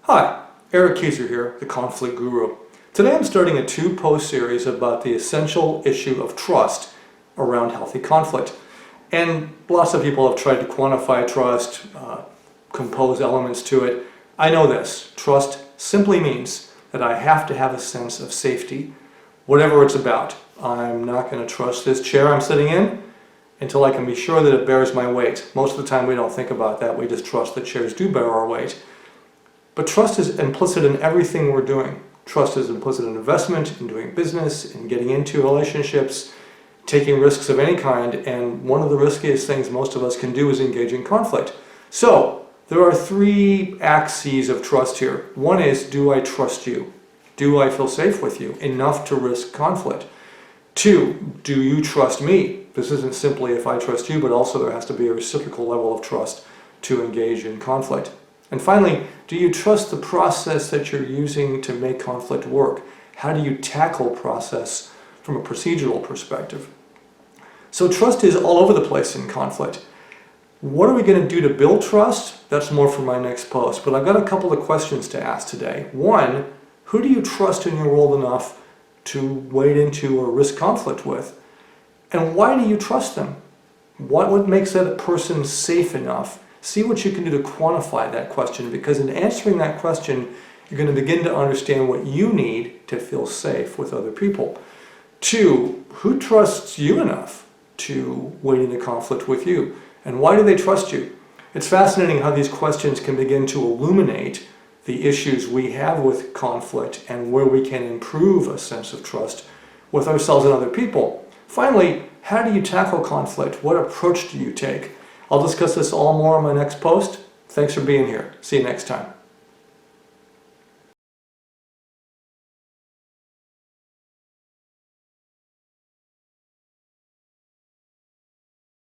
Hi, Eric Kieser here, the Conflict Guru. Today I'm starting a two-post series about the essential issue of trust around healthy conflict. And lots of people have tried to quantify trust, compose elements to it. I know this. Trust simply means that I have to have a sense of safety, whatever it's about. I'm not going to trust this chair I'm sitting in until I can be sure that it bears my weight. Most of the time we don't think about that. We just trust that chairs do bear our weight. But trust is implicit in everything we're doing. Trust is implicit in investment, in doing business, in getting into relationships, taking risks of any kind, and one of the riskiest things most of us can do is engage in conflict. So, there are three axes of trust here. One is, do I trust you? Do I feel safe with you enough to risk conflict? Two, do you trust me? This isn't simply if I trust you, but also there has to be a reciprocal level of trust to engage in conflict. And finally, do you trust the process that you're using to make conflict work? How do you tackle process from a procedural perspective? So trust is all over the place in conflict. What are we going to do to build trust? That's more for my next post. But I've got a couple of questions to ask today. One, who do you trust in your world enough to wade into or risk conflict with? And why do you trust them? What makes that person safe enough? See what you can do to quantify that question, because in answering that question, you're going to begin to understand what you need to feel safe with other people. Two, who trusts you enough to wade into conflict with you? And why do they trust you? It's fascinating how these questions can begin to illuminate the issues we have with conflict and where we can improve a sense of trust with ourselves and other people. Finally, how do you tackle conflict? What approach do you take? I'll discuss this all more in my next post. Thanks for being here. See you next time.